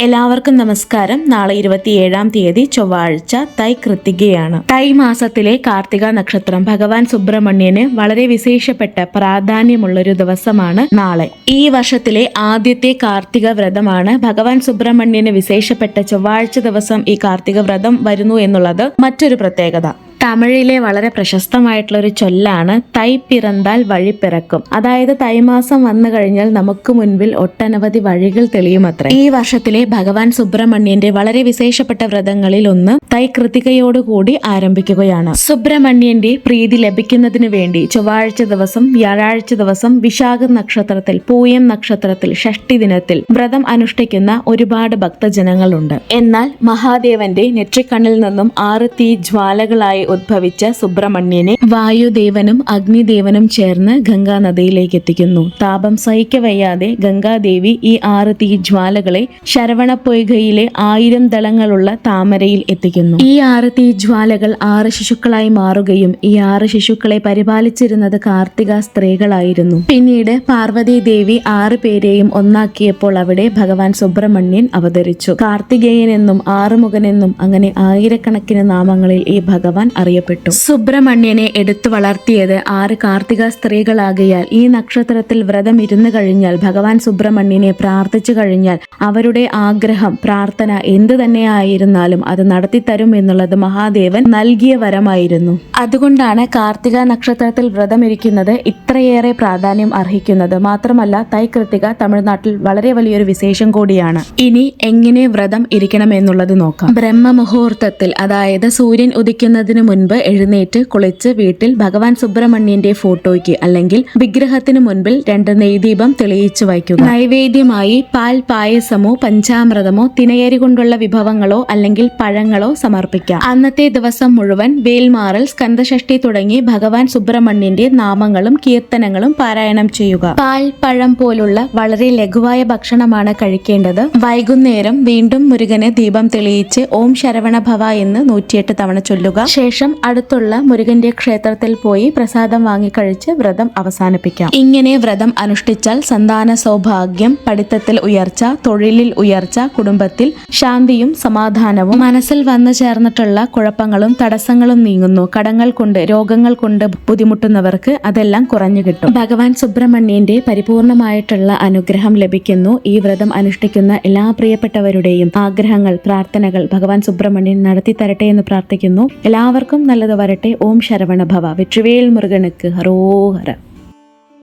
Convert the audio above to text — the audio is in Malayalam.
എല്ലാവർക്കും നമസ്കാരം. നാളെ 27-ാം തീയതി ചൊവ്വാഴ്ച തൈ കൃത്തികയാണ്. തൈ മാസത്തിലെ കാർത്തിക നക്ഷത്രം ഭഗവാൻ സുബ്രഹ്മണ്യന് വളരെ വിശേഷപ്പെട്ട പ്രാധാന്യമുള്ളൊരു ദിവസമാണ് നാളെ. ഈ വർഷത്തിലെ ആദ്യത്തെ കാർത്തിക വ്രതമാണ്. ഭഗവാൻ സുബ്രഹ്മണ്യന് വിശേഷപ്പെട്ട ചൊവ്വാഴ്ച ദിവസം ഈ കാർത്തിക വ്രതം വരുന്നു എന്നുള്ളത് മറ്റൊരു പ്രത്യേകത. തമിഴിലെ വളരെ പ്രശസ്തമായിട്ടുള്ള ഒരു ചൊല്ലാണ് തൈ പിറന്താൽ വഴി പിറക്കും. അതായത് തൈമാസം വന്നു കഴിഞ്ഞാൽ നമുക്ക് മുൻപിൽ ഒട്ടനവധി വഴികൾ തെളിയുമത്രേ. ഈ വർഷത്തിലെ ഭഗവാൻ സുബ്രഹ്മണ്യന്റെ വളരെ വിശേഷപ്പെട്ട വ്രതങ്ങളിൽ ഒന്ന് തൈ കൃതികയോടുകൂടി ആരംഭിക്കുകയാണ്. സുബ്രഹ്മണ്യന്റെ പ്രീതി ലഭിക്കുന്നതിന് വേണ്ടി ചൊവ്വാഴ്ച ദിവസം, വ്യാഴാഴ്ച ദിവസം, വിശാഖ നക്ഷത്രത്തിൽ, പൂയം നക്ഷത്രത്തിൽ, ഷഷ്ടി ദിനത്തിൽ വ്രതം അനുഷ്ഠിക്കുന്ന ഒരുപാട് ഭക്തജനങ്ങളുണ്ട്. എന്നാൽ മഹാദേവന്റെ നെற்றிക്കണ്ണിൽ നിന്നും 6 തീ ജ്വാലകളായി ഉദ്ഭവിച്ച സുബ്രഹ്മണ്യനെ വായുദേവനും അഗ്നിദേവനും ചേർന്ന് ഗംഗാ നദിയിലേക്ക് എത്തിക്കുന്നു. താപം സഹിക്കവയ്യാതെ ഗംഗാദേവി ഈ 6 തീ ജ്വാലകളെ ശരവണപ്പൊയ്കയിലെ 1000 ദളങ്ങളുള്ള താമരയിൽ എത്തിക്കുന്നു. ഈ 6 തീ ജ്വാലകൾ 6 ശിശുക്കളായി മാറുകയും ഈ 6 ശിശുക്കളെ പരിപാലിച്ചിരുന്നത് കാർത്തിക സ്ത്രീകളായിരുന്നു. പിന്നീട് പാർവതി ദേവി 6 പേരെയും ഒന്നാക്കിയപ്പോൾ അവിടെ ഭഗവാൻ സുബ്രഹ്മണ്യൻ അവതരിച്ചു. കാർത്തികേയൻ എന്നും ആറുമുഖനെന്നും അങ്ങനെ ആയിരക്കണക്കിന് നാമങ്ങളിൽ ഈ ഭഗവാൻ അറിയപ്പെട്ടു. സുബ്രഹ്മണ്യനെ എടുത്തു വളർത്തിയത് 6 കാർത്തിക സ്ത്രീകളാകിയാൽ ഈ നക്ഷത്രത്തിൽ വ്രതം ഇരുന്നു കഴിഞ്ഞാൽ ഭഗവാൻ സുബ്രഹ്മണ്യനെ പ്രാർത്ഥിച്ചു കഴിഞ്ഞാൽ അവരുടെ ആഗ്രഹം, പ്രാർത്ഥന എന്തു തന്നെയായിരുന്നാലും അത് നടത്തിത്തരും എന്നുള്ളത് മഹാദേവൻ നൽകിയ വരമായിരുന്നു. അതുകൊണ്ടാണ് കാർത്തിക നക്ഷത്രത്തിൽ വ്രതം ഇരിക്കുന്നത് ഇത്രയേറെ പ്രാധാന്യം അർഹിക്കുന്നത്. മാത്രമല്ല തൈ കൃത്തിക തമിഴ്നാട്ടിൽ വളരെ വലിയൊരു വിശേഷം കൂടിയാണ്. ഇനി എങ്ങനെ വ്രതം ഇരിക്കണം എന്നുള്ളത് നോക്കാം. ബ്രഹ്മമുഹൂർത്തത്തിൽ, അതായത് സൂര്യൻ ഉദിക്കുന്നതിന് മുൻപ് എഴുന്നേറ്റ് കുളിച്ച് വീട്ടിൽ ഭഗവാൻ സുബ്രഹ്മണ്യന്റെ ഫോട്ടോയ്ക്ക് അല്ലെങ്കിൽ വിഗ്രഹത്തിന് മുൻപിൽ 2 നെയ്ദീപം തെളിയിച്ചു വയ്ക്കുക. നൈവേദ്യമായി പാൽ പായസമോ പഞ്ചാമൃതമോ തിനയരി കൊണ്ടുള്ള വിഭവങ്ങളോ അല്ലെങ്കിൽ പഴങ്ങളോ സമർപ്പിക്കാം. അന്നത്തെ ദിവസം മുഴുവൻ വേൽമാറൽ, സ്കന്ദഷഷ്ടി തുടങ്ങി ഭഗവാൻ സുബ്രഹ്മണ്യന്റെ നാമങ്ങളും കീർത്തനങ്ങളും പാരായണം ചെയ്യുക. പാൽ, പഴം പോലുള്ള വളരെ ലഘുവായ ഭക്ഷണമാണ് കഴിക്കേണ്ടത്. വൈകുന്നേരം വീണ്ടും മുരുകന് ദീപം തെളിയിച്ച് ഓം ശരവണ ഭവ എന്ന് 108 തവണ ചൊല്ലുക. ശേഷം അടുത്തുള്ള മുരുകന്റെ ക്ഷേത്രത്തിൽ പോയി പ്രസാദം വാങ്ങിക്കഴിച്ച് വ്രതം അവസാനിപ്പിക്കാം. ഇങ്ങനെ വ്രതം അനുഷ്ഠിച്ചാൽ സന്താന സൗഭാഗ്യം, പഠിത്തത്തിൽ ഉയർച്ച, തൊഴിലിൽ ഉയർച്ച, കുടുംബത്തിൽ ശാന്തിയും സമാധാനവും, മനസ്സിൽ വന്നു ചേർന്നിട്ടുള്ള കുഴപ്പങ്ങളും തടസ്സങ്ങളും നീങ്ങുന്നു. കടങ്ങൾ കൊണ്ട്, രോഗങ്ങൾ കൊണ്ട് ബുദ്ധിമുട്ടുന്നവർക്ക് അതെല്ലാം കുറഞ്ഞു കിട്ടും. ഭഗവാൻ സുബ്രഹ്മണ്യന്റെ പരിപൂർണമായിട്ടുള്ള അനുഗ്രഹം ലഭിക്കുന്നു. ഈ വ്രതം അനുഷ്ഠിക്കുന്ന എല്ലാ പ്രിയപ്പെട്ടവരുടെയും ആഗ്രഹങ്ങൾ, പ്രാർത്ഥനകൾ ഭഗവാൻ സുബ്രഹ്മണ്യൻ നടത്തി തരട്ടെ എന്ന് പ്രാർത്ഥിക്കുന്നു. എല്ലാവർക്കും നല്ലത് വരട്ടെ. ഓം ശരവണ ഭവ. വെற்றிവേൽ മുരുകനുക്ക് ഹരോഹര.